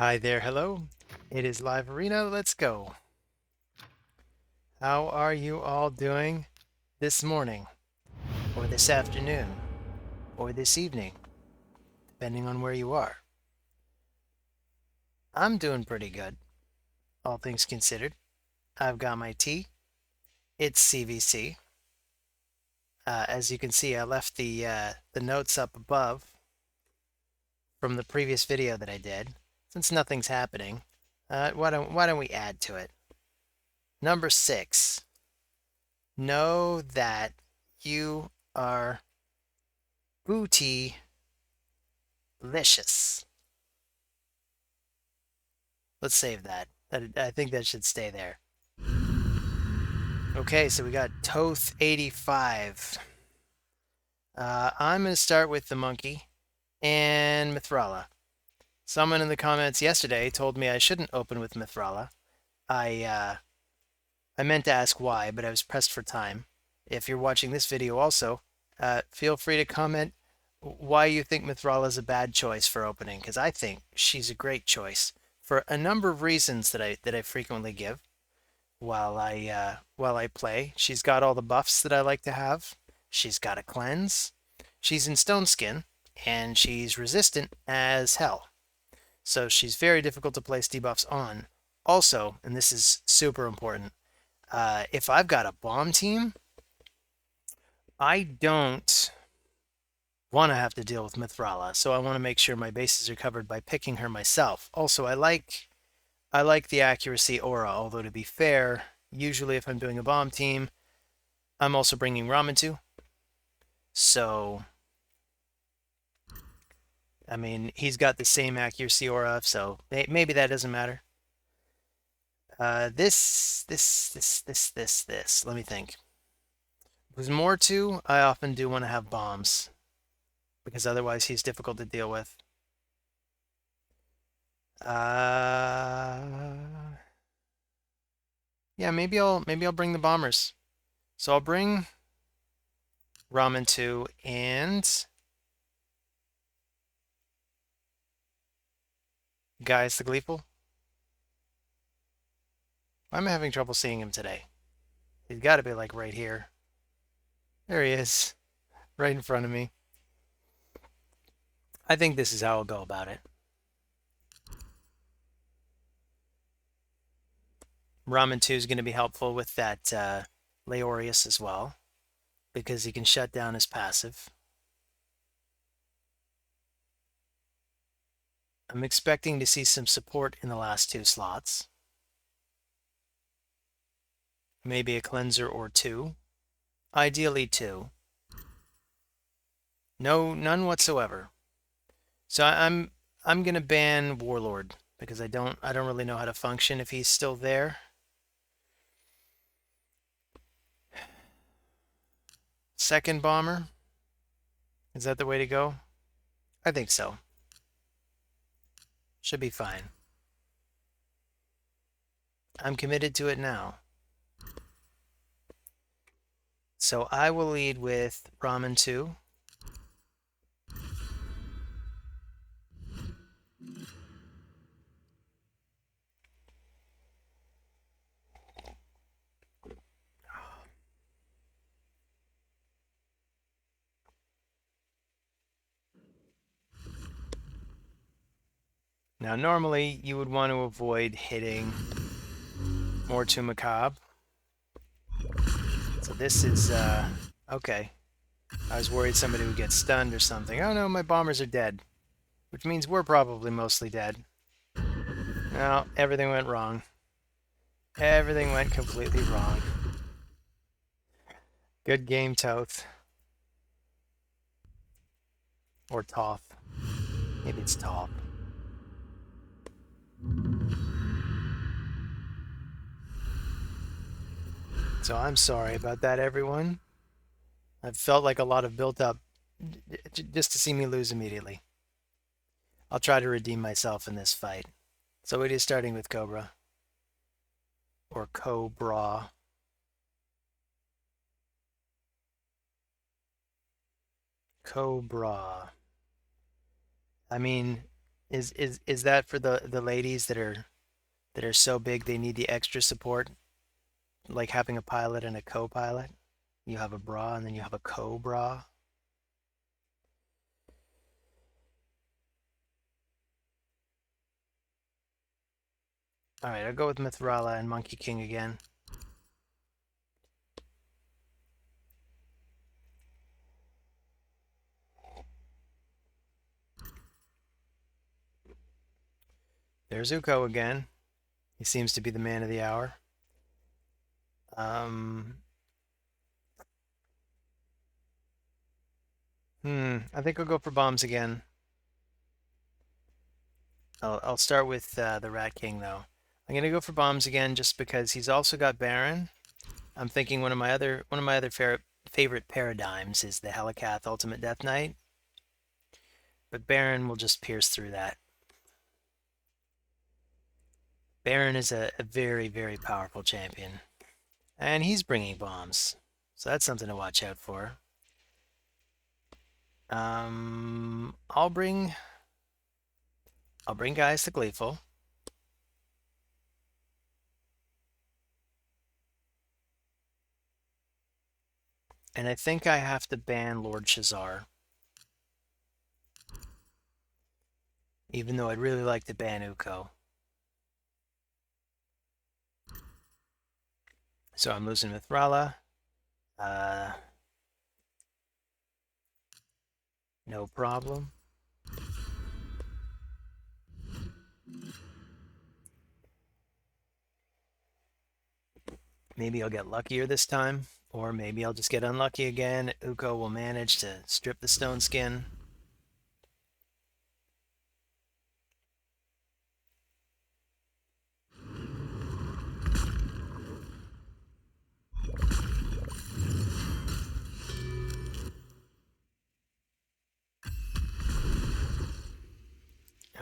Hi there, hello. It is Live Arena. Let's go. How are you all doing this morning, or this afternoon, or this evening, depending on where you are? I'm doing pretty good, all things considered. I've got my tea. It's CVC. As you can see, I left the notes up above from the previous video that I did. Since nothing's happening, why don't we add to it? Number 6. Know that you are bootylicious. Let's save that. I think that should stay there. Okay, so we got Toth 85. I'm going to start with the monkey and Mithrala. Someone in the comments yesterday told me I shouldn't open with Mithrala. I meant to ask why, but I was pressed for time. If you're watching this video also, feel free to comment why you think Mithrala is a bad choice for opening, because I think she's a great choice for a number of reasons that I frequently give while I play. She's got all the buffs that I like to have. She's got a cleanse. She's in Stone Skin, and she's resistant as hell. So she's very difficult to place debuffs on. Also, and this is super important, if I've got a bomb team, I don't want to have to deal with Mithrala, so I want to make sure my bases are covered by picking her myself. Also, I like the accuracy aura, although to be fair, usually if I'm doing a bomb team, I'm also bringing Ramen too. So, I mean, he's got the same accuracy aura, so maybe that doesn't matter. This. Let me think. With more to, I often do want to have bombs, because otherwise he's difficult to deal with. Yeah, maybe I'll bring the bombers. So I'll bring Ramen 2 and Gaius the Gleeful. Why am I having trouble seeing him today? He's got to be like right here. There he is, right in front of me. I think this is how I'll go about it. Ramen 2 is going to be helpful with that Leorius as well, because he can shut down his passive. I'm expecting to see some support in the last 2 slots. Maybe a cleanser or 2. Ideally 2. No, none whatsoever. So I'm gonna ban Warlord because I don't really know how to function if he's still there. Second bomber. Is that the way to go? I think so. Should be fine. I'm committed to it now. So I will lead with Ramen 2. Now normally you would want to avoid hitting Mortu Macabre. So this is okay. I was worried somebody would get stunned or something. Oh no, my bombers are dead. Which means we're probably mostly dead. No, everything went wrong. Everything went completely wrong. Good game, Toth. Or Toth. Maybe it's Toth. So I'm sorry about that, everyone. I've felt like a lot of built up just to see me lose immediately. I'll try to redeem myself in this fight. So it is starting with Cobra. Or Cobra. Cobra. I mean, Is that for the ladies that are so big they need the extra support, like having a pilot and a co-pilot? You have a bra and then you have a co-bra. All right, I'll go with Mithrala and Monkey King again. There's Uko again. He seems to be the man of the hour. Um, I think I'll go for bombs again. I'll start with the Rat King though. I'm gonna go for bombs again just because he's also got Baron. I'm thinking one of my other favorite paradigms is the Helicath Ultimate Death Knight, but Baron will just pierce through that. Baron is a very, very powerful champion, and he's bringing bombs, so that's something to watch out for. I'll bring guys to Gleeful, and I think I have to ban Lord Shazar, even though I'd really like to ban Uko. So I'm losing Mithrala. Uh, no problem. Maybe I'll get luckier this time, or maybe I'll just get unlucky again. Uko will manage to strip the stone skin.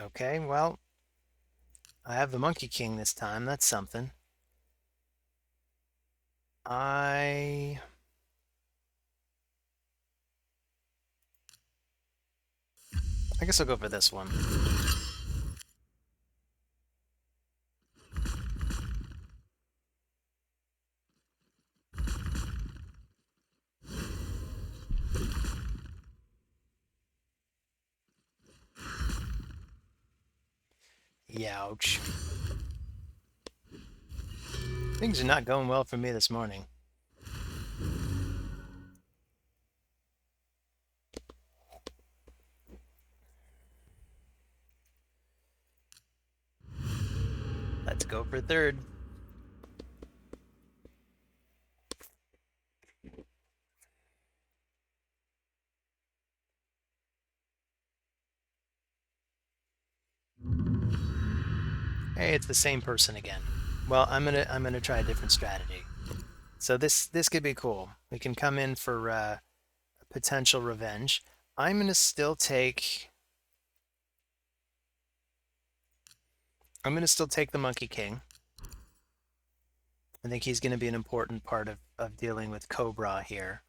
Okay, well, I have the Monkey King this time. That's something. I I guess I'll go for this one. Youch. Things are not going well for me this morning. Let's go for third. Hey, it's the same person again. Well, I'm gonna try a different strategy. So this could be cool. We can come in for potential revenge. I'm gonna still take. I'm gonna still take the Monkey King. I think he's gonna be an important part of dealing with Cobra here.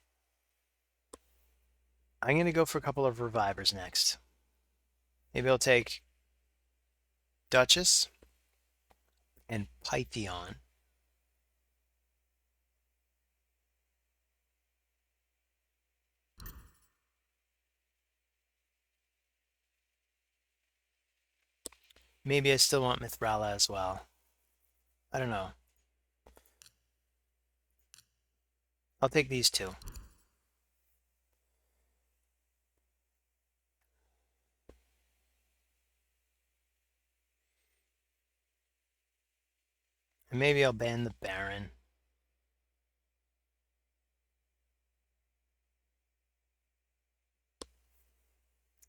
I'm gonna go for a couple of revivers next. Maybe I'll take Duchess and Pythion. Maybe I still want Mithrala as well. I don't know. I'll take these two. And maybe I'll ban the Baron.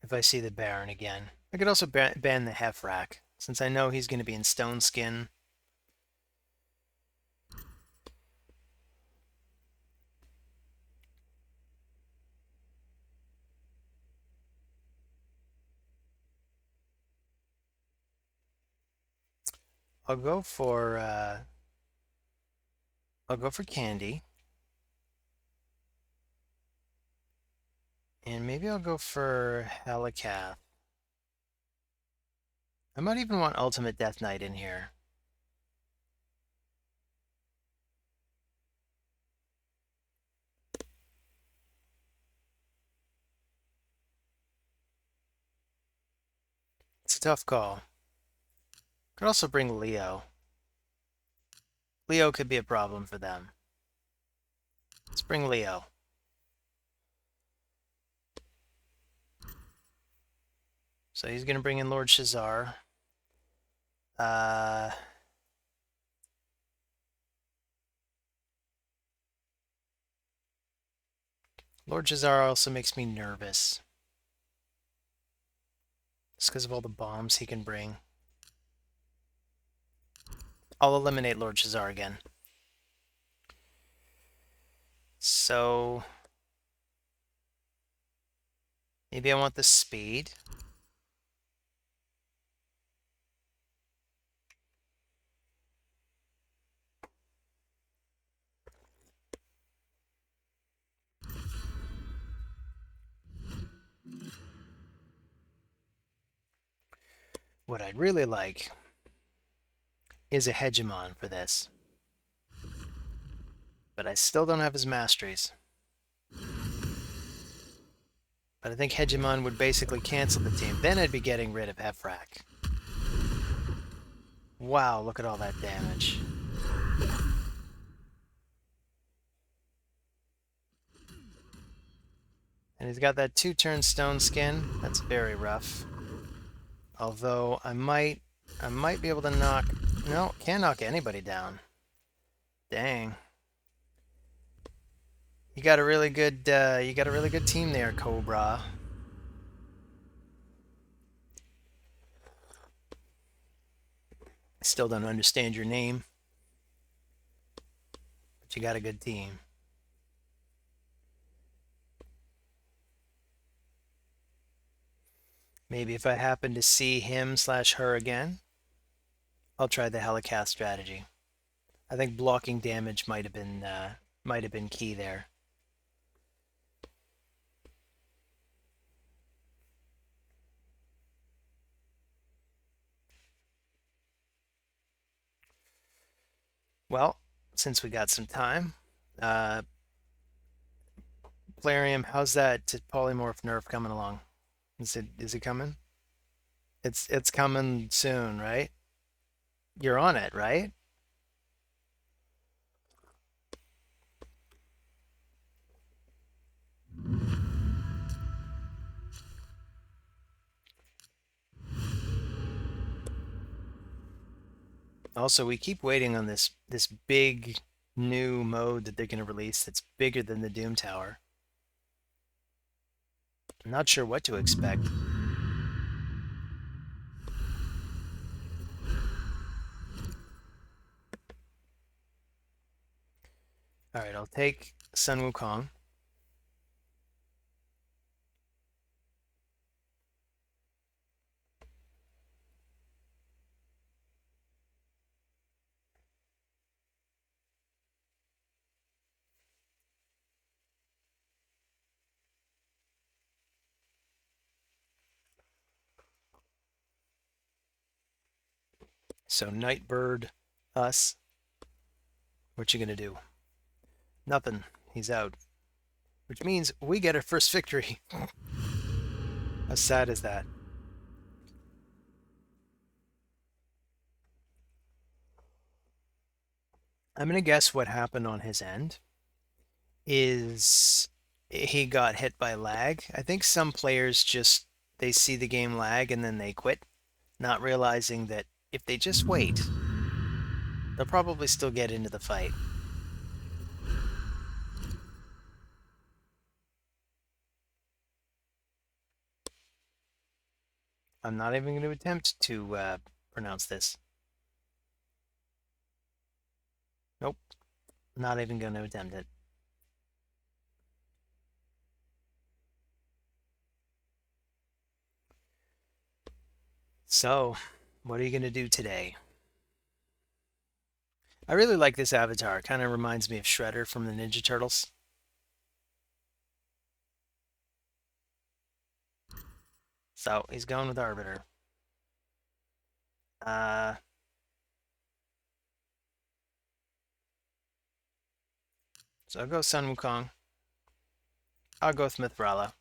If I see the Baron again. I could also ban the Hefrak, since I know he's going to be in Stone Skin. I'll go for Candy. And maybe I'll go for Helicath. I might even want Ultimate Death Knight in here. It's a tough call. Could also bring Leo. Leo could be a problem for them. Let's bring Leo. So he's going to bring in Lord Shazar. Lord Shazar also makes me nervous. Just because of all the bombs he can bring. I'll eliminate Lord Shazar again. So maybe I want the speed. What I'd really like is a Hegemon for this. But I still don't have his masteries. But I think Hegemon would basically cancel the team. Then I'd be getting rid of Hefrak. Wow, look at all that damage. And he's got that 2-turn stone skin. That's very rough. Although I might be able to knock... No, can't knock anybody down. Dang. You got a really good team there, Cobra. I still don't understand your name, but you got a good team. Maybe if I happen to see him/her again, I'll try the Helicath strategy. I think blocking damage might have been key there. Well, since we got some time, Plarium, how's that polymorph nerf coming along? Is it coming? It's coming soon, right? You're on it, right? Also, we keep waiting on this big new mode that they're going to release that's bigger than the Doom Tower. I'm not sure what to expect. All right, I'll take Sun Wukong. So Nightbird, us. What you gonna do? Nothing. He's out. Which means we get our first victory. How sad is that? I'm gonna guess what happened on his end is he got hit by lag. I think some players just they see the game lag and then they quit, not realizing that if they just wait, they'll probably still get into the fight. I'm not even going to attempt to pronounce this. Nope, not even going to attempt it. So, what are you going to do today? I really like this avatar. Kind of reminds me of Shredder from the Ninja Turtles. So, he's going with Arbiter. Uh, so I'll go Sun Wukong. I'll go with Mithrala.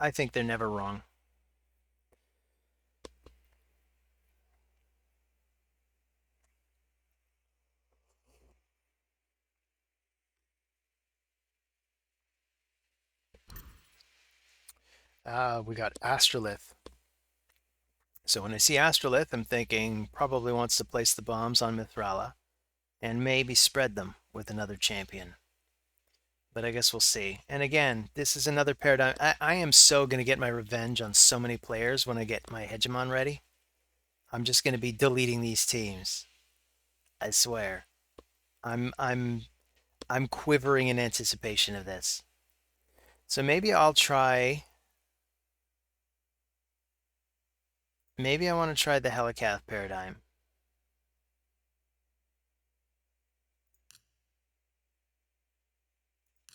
I think they're never wrong. We got Astrolith. So when I see Astrolith, I'm thinking probably wants to place the bombs on Mithrala and maybe spread them with another champion. But I guess we'll see. And again, this is another paradigm. I am so going to get my revenge on so many players when I get my hegemon ready. I'm just going to be deleting these teams. I swear. I'm quivering in anticipation of this. So maybe I'll try. Maybe I want to try the Helicath paradigm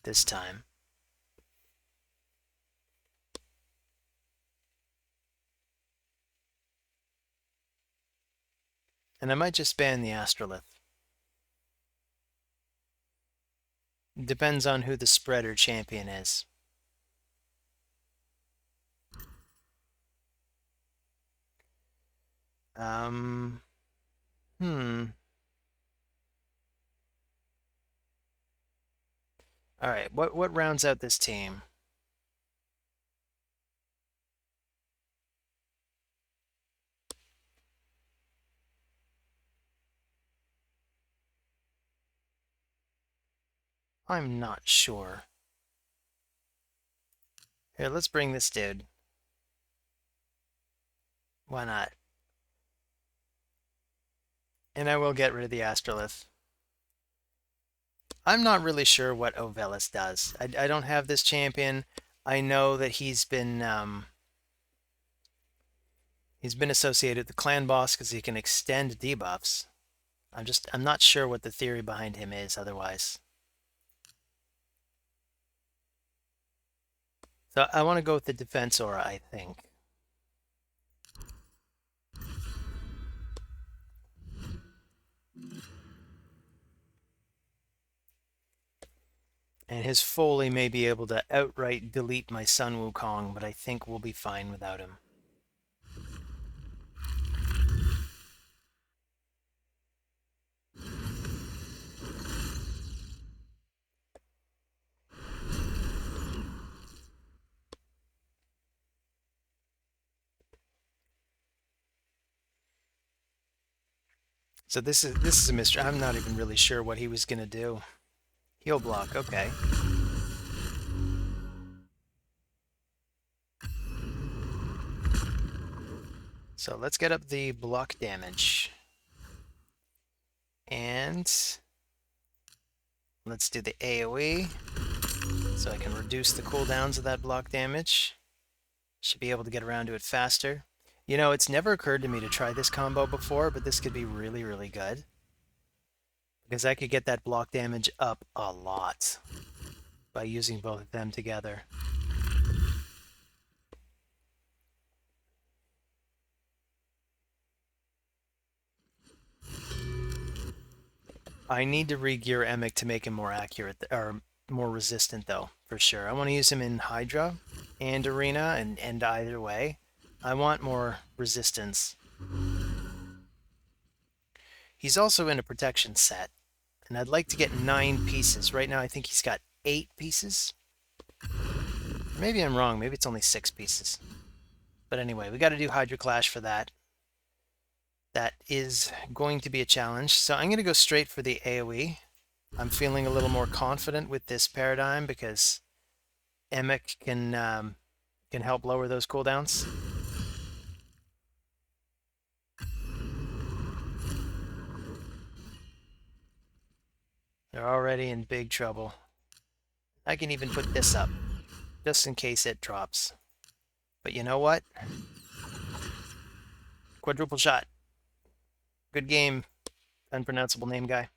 this time. And I might just ban the Astrolith. Depends on who the spreader champion is. Um, hmm. All right, what rounds out this team? I'm not sure. Here, let's bring this dude. Why not? And I will get rid of the Astrolith. I'm not really sure what Ovelis does. I don't have this champion. I know that he's been associated with the clan boss because he can extend debuffs. I'm not sure what the theory behind him is otherwise. So I want to go with the defense aura, I think. And his Foley may be able to outright delete my Sun Wukong, but I think we'll be fine without him. So this is a mystery. I'm not even really sure what he was gonna do. Heal block, okay. So let's get up the block damage. And let's do the AoE so I can reduce the cooldowns of that block damage. Should be able to get around to it faster. You know, it's never occurred to me to try this combo before, but this could be really, really good. Because I could get that block damage up a lot by using both of them together. I need to re-gear Emic to make him more accurate, or more resistant though, for sure. I want to use him in Hydra and Arena, and either way. I want more resistance. He's also in a protection set, and I'd like to get 9 pieces. Right now I think he's got 8 pieces. Maybe I'm wrong, maybe it's only 6 pieces. But anyway, we got to do Hydra Clash for that. That is going to be a challenge. So I'm going to go straight for the AoE. I'm feeling a little more confident with this paradigm because Emic can help lower those cooldowns. They're already in big trouble. I can even put this up, just in case it drops. But you know what? Quadruple shot. Good game, unpronounceable name guy.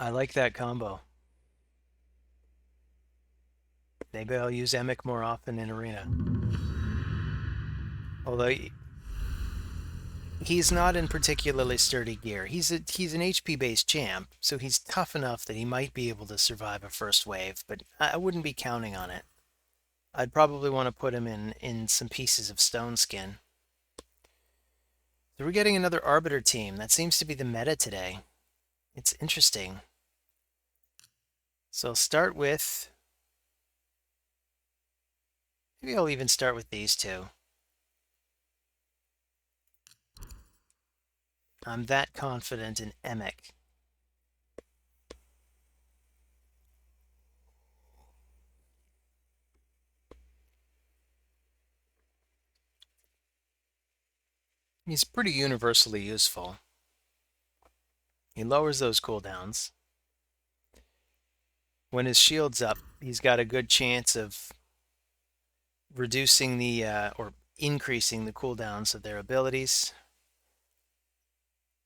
I like that combo. Maybe I'll use Emic more often in Arena. Although he's not in particularly sturdy gear. He's an HP based champ, so he's tough enough that he might be able to survive a first wave, but I wouldn't be counting on it. I'd probably want to put him in some pieces of stone skin. So we're getting another Arbiter team. That seems to be the meta today. It's interesting. So I'll start with... Maybe I'll even start with these two. I'm that confident in Emic. He's pretty universally useful. He lowers those cooldowns. When his shield's up, he's got a good chance of reducing the, or increasing the cooldowns of their abilities.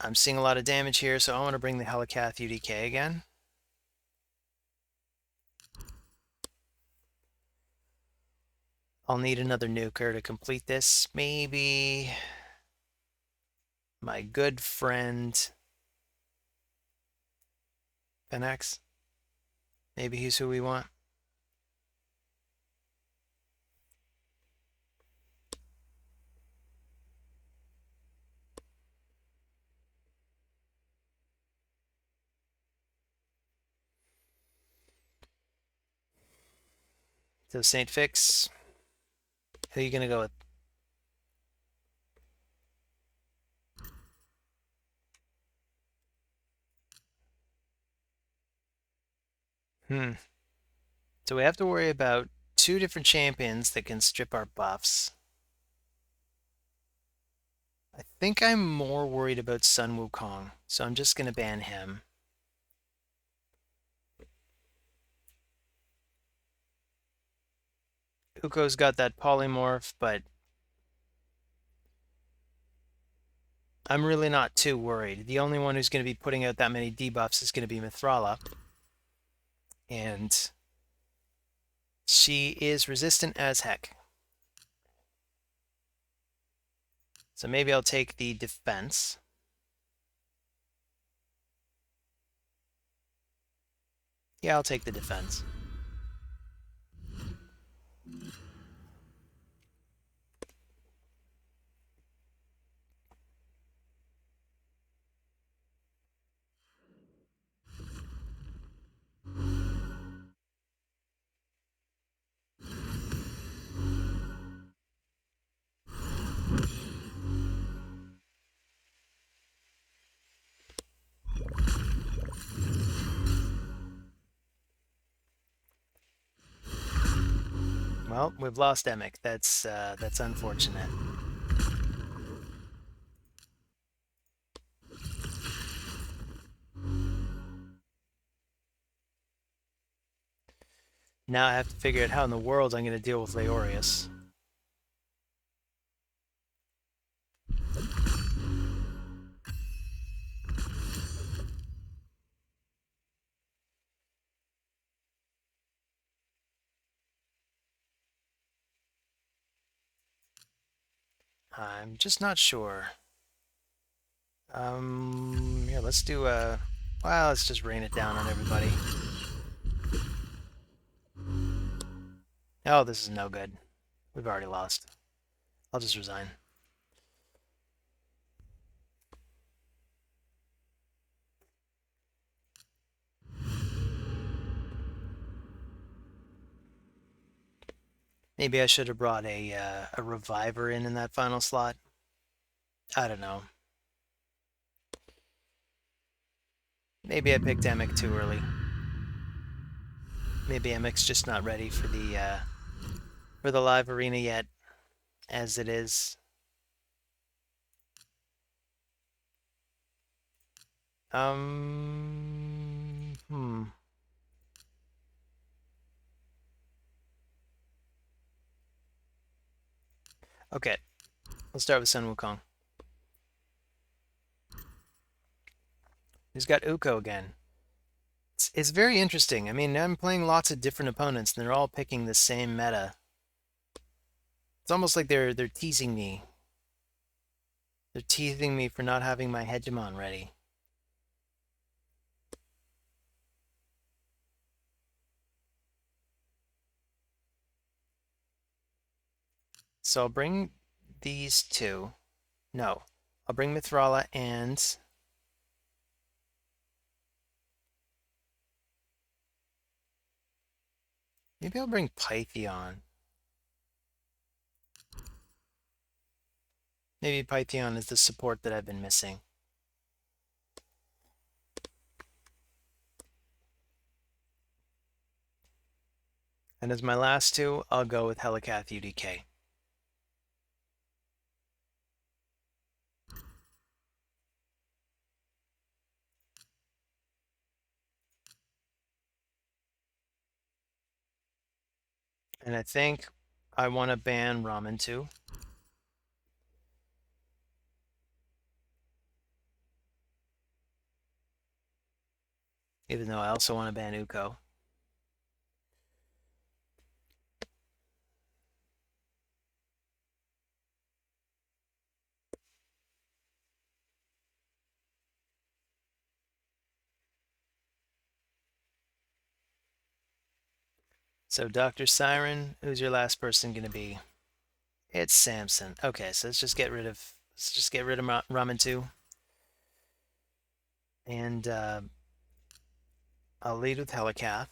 I'm seeing a lot of damage here, so I want to bring the Helicath UDK again. I'll need another nuker to complete this. Maybe my good friend Fenex. Maybe he's who we want. So Saint Fix. Who are you going to go with? So we have to worry about two different champions that can strip our buffs. I think I'm more worried about Sun Wukong, so I'm just going to ban him. Uko's got that polymorph, but I'm really not too worried. The only one who's going to be putting out that many debuffs is going to be Mithrala. And she is resistant as heck. So maybe I'll take the defense. Yeah, I'll take the defense. Well, we've lost Emic. That's unfortunate. Now I have to figure out how in the world I'm going to deal with Leorius. I'm just not sure. Yeah, let's do a... Well, let's just rain it down on everybody. Oh, this is no good. We've already lost. I'll just resign. Maybe I should have brought a reviver in that final slot. I don't know. Maybe I picked Emic too early. Maybe Emic's just not ready for the live arena yet, as it is. Hmm. Okay, let's start with Sun Wukong. He's got Uko again. It's very interesting. I mean, I'm playing lots of different opponents, and they're all picking the same meta. It's almost like they're teasing me. They're teasing me for not having my hegemon ready. So I'll bring these two. No, I'll bring Mithrala and maybe I'll bring Pythion. Maybe Pythion is the support that I've been missing. And as my last two, I'll go with Helicath UDK. And I think I want to ban Ramen too. Even though I also want to ban Uko. So Dr. Siren, who's your last person going to be? It's Samson. Okay, so let's just get rid of Ramen too. And I'll lead with Helicath.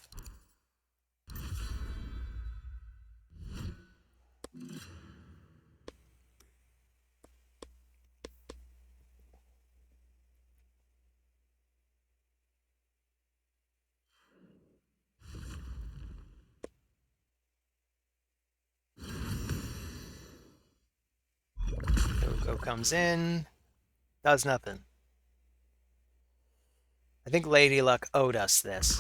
Uko comes in, does nothing. I think Lady Luck owed us this.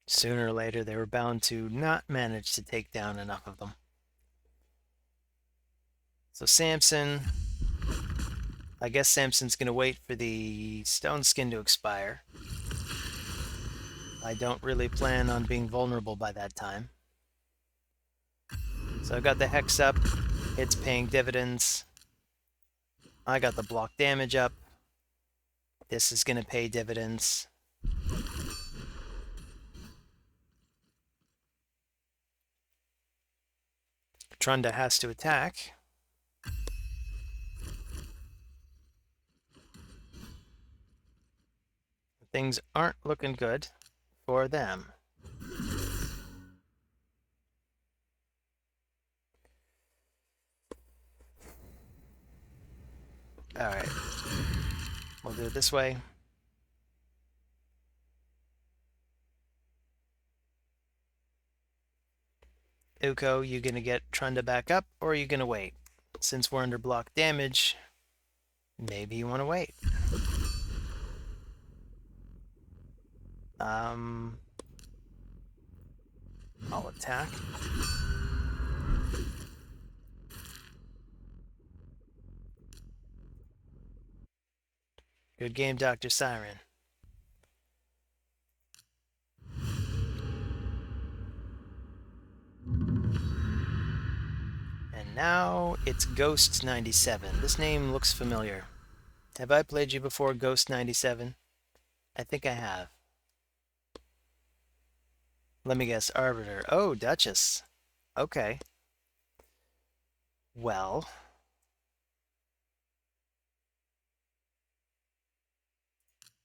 Sooner or later, they were bound to not manage to take down enough of them. So Samson, I guess Samson's going to wait for the stone skin to expire. I don't really plan on being vulnerable by that time. So I've got the Hex up. It's paying dividends. I got the block damage up. This is going to pay dividends. Trunda has to attack. Things aren't looking good for them. Alright. We'll do it this way. Uko, you gonna get Trunda back up, or are you gonna wait? Since we're under block damage, maybe you want to wait. I'll attack. Good game, Dr. Siren. And now it's Ghost 97. This name looks familiar. Have I played you before, Ghost 97? I think I have. Let me guess, Arbiter. Oh, Duchess. Okay. Well,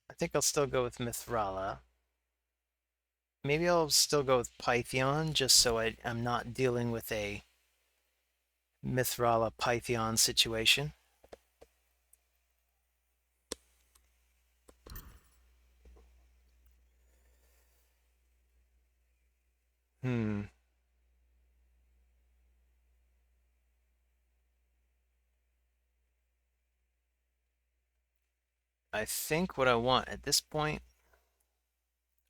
I think I'll still go with Mithrala. Maybe I'll still go with Pythion, just so I'm not dealing with a Mithrala Pythion situation. I think what I want at this point,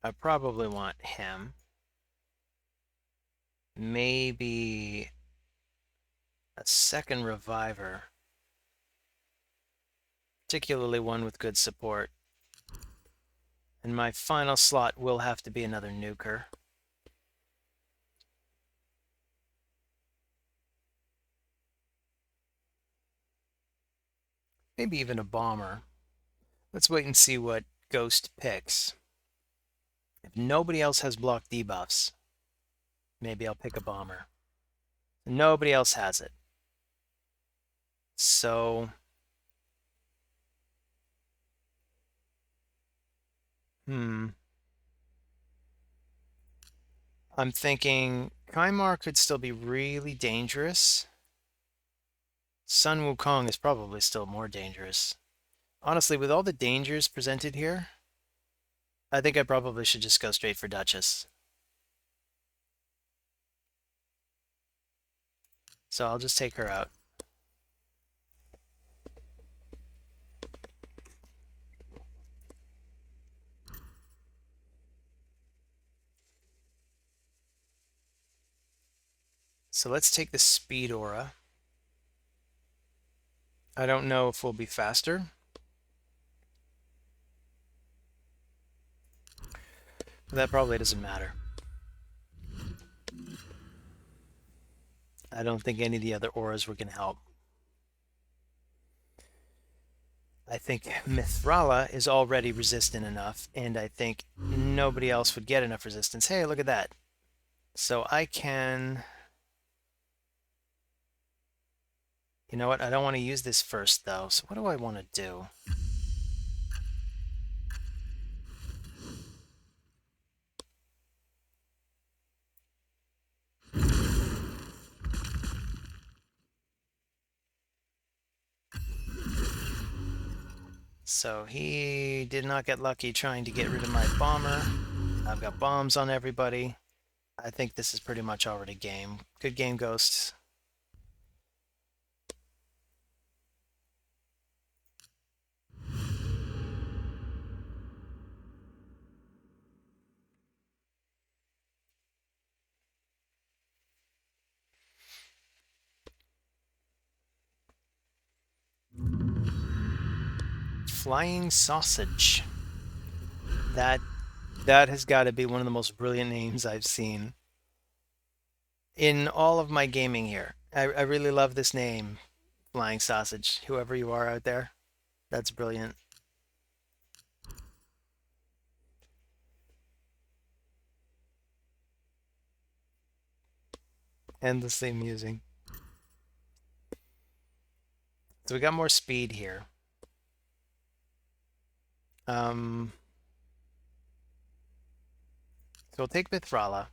I probably want him. Maybe a second reviver. particularly one with good support. And my final slot will have to be another nuker. Maybe even a bomber. Let's wait and see what Ghost picks. If nobody else has block debuffs, maybe I'll pick a bomber. Nobody else has it. So, I'm thinking Kymar could still be really dangerous. Sun Wukong is probably still more dangerous. Honestly, with all the dangers presented here, I think I probably should just go straight for Duchess. So I'll just take her out. So let's take the Speed Aura. I don't know if we'll be faster. That probably doesn't matter. I don't think any of the other auras were going to help. I think Mithrala is already resistant enough, and I think nobody else would get enough resistance. Hey, look at that. So I can... You know what? I don't want to use this first, though. So what do I want to do? So he did not get lucky trying to get rid of my bomber. I've got bombs on everybody. I think this is pretty much already game. Good game, Ghosts. Flying Sausage. That has got to be one of the most brilliant names I've seen in all of my gaming here. I really love this name, Flying Sausage. Whoever you are out there, that's brilliant. Endlessly amusing. So we got more speed here. So we'll take Mithrala.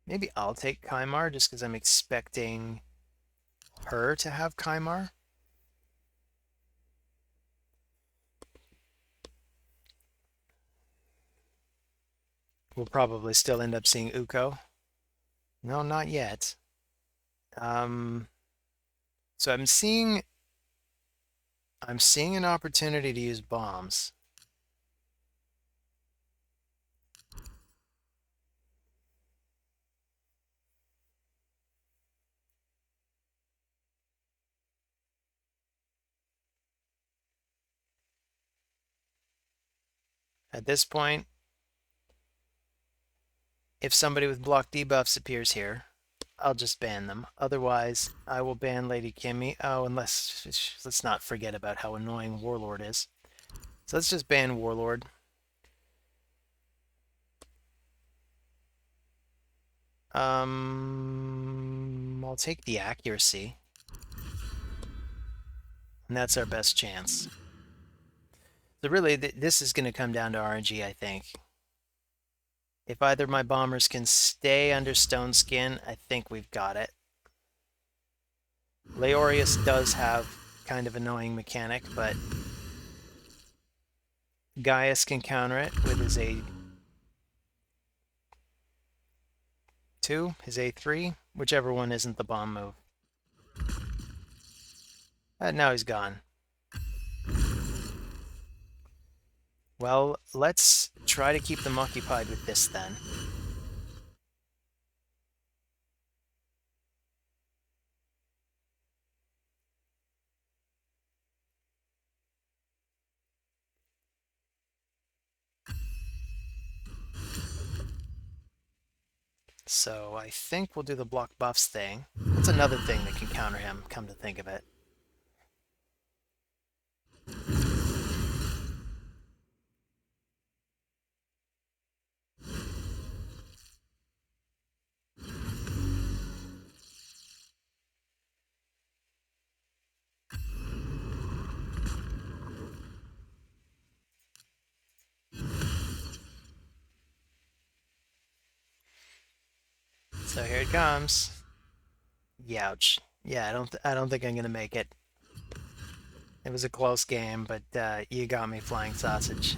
Maybe I'll take Kymar just because I'm expecting her to have Kymar. We'll probably still end up seeing Uko. No, not yet. So I'm seeing an opportunity to use bombs. At this point, if somebody with block debuffs appears here, I'll just ban them. Otherwise, I will ban Lady Kimmy. Oh, unless... Let's not forget about how annoying Warlord is. So let's just ban Warlord. I'll take the accuracy. And that's our best chance. So really, this is going to come down to RNG, I think. If either of my bombers can stay under Stone Skin, I think we've got it. Leorius does have kind of annoying mechanic, but Gaius can counter it with his A2, his A3, whichever one isn't the bomb move. Now he's gone. Well, let's try to keep them occupied with this then. So I think we'll do the block buffs thing. That's another thing that can counter him, come to think of it. So here it comes. Youch. Yeah, I don't think I'm gonna make it. It was a close game, but you got me, Flying Sausage.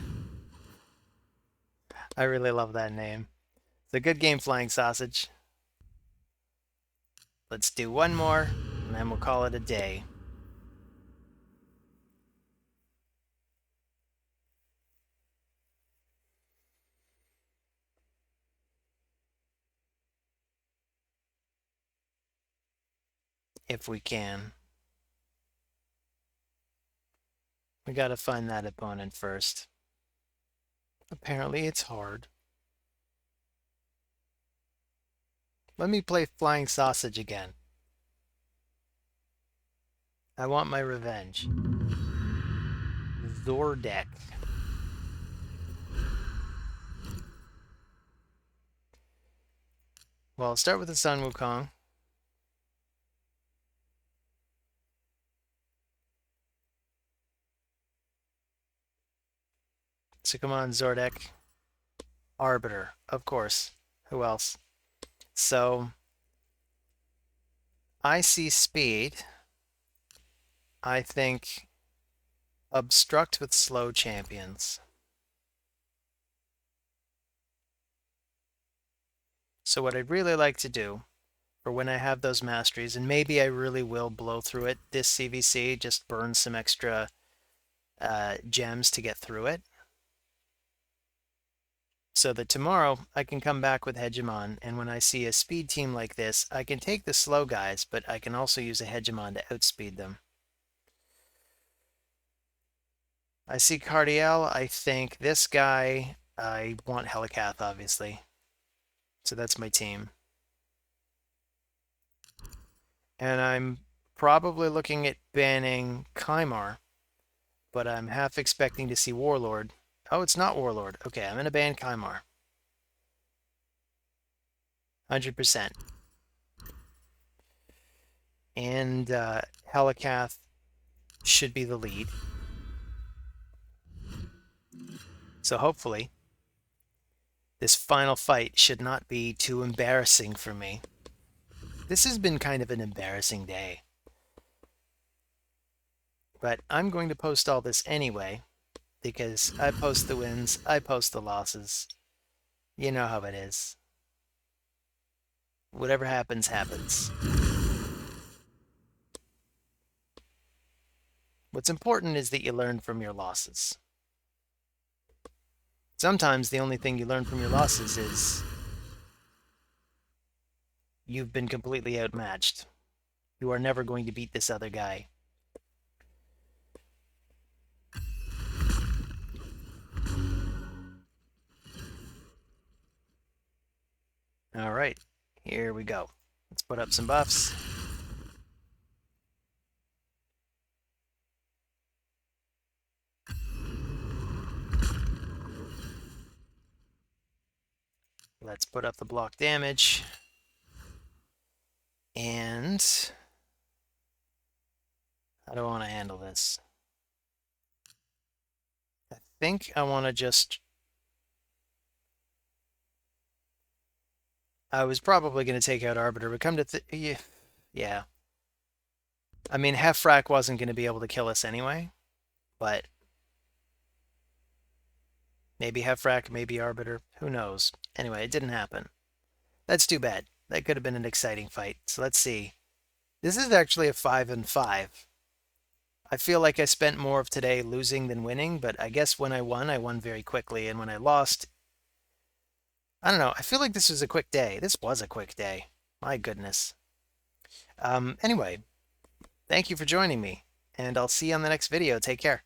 I really love that name. It's a good game, Flying Sausage. Let's do one more, and then we'll call it a day. If we can. We gotta find that opponent first. Apparently it's hard. Let me play Flying Sausage again. I want my revenge. Zordek. Well, I'll start with the Sun Wukong. So come on, Zordek. Arbiter, of course. Who else? So I see speed. I think obstruct with slow champions. So what I'd really like to do for when I have those masteries, and maybe I really will blow through it this CVC, just burn some extra gems to get through it, so that tomorrow I can come back with Hegemon, and when I see a speed team like this, I can take the slow guys, but I can also use a Hegemon to outspeed them. I see Cardiel. I think this guy, I want Helicath, obviously. So that's my team. And I'm probably looking at banning Kymar, but I'm half expecting to see Warlord. Oh, it's not Warlord. Okay, I'm going to ban Kymar. 100%. And Helicath should be the lead. So hopefully, this final fight should not be too embarrassing for me. This has been kind of an embarrassing day. But I'm going to post all this anyway, because I post the wins, I post the losses. You know how it is. Whatever happens, happens. What's important is that you learn from your losses. Sometimes the only thing you learn from your losses is you've been completely outmatched. You are never going to beat this other guy. All right, here we go. Let's put up some buffs. Let's put up the block damage. And how do I want to handle this? I think I want to just... I was probably going to take out Arbiter, but come to... yeah. I mean, Hefrak wasn't going to be able to kill us anyway, but... maybe Hefrak, maybe Arbiter, who knows. Anyway, it didn't happen. That's too bad. That could have been an exciting fight. So let's see. This is actually a 5-5. I feel like I spent more of today losing than winning, but I guess when I won very quickly, and when I lost, I don't know. I feel like this was a quick day. This was a quick day. My goodness. Anyway, thank you for joining me, and I'll see you on the next video. Take care.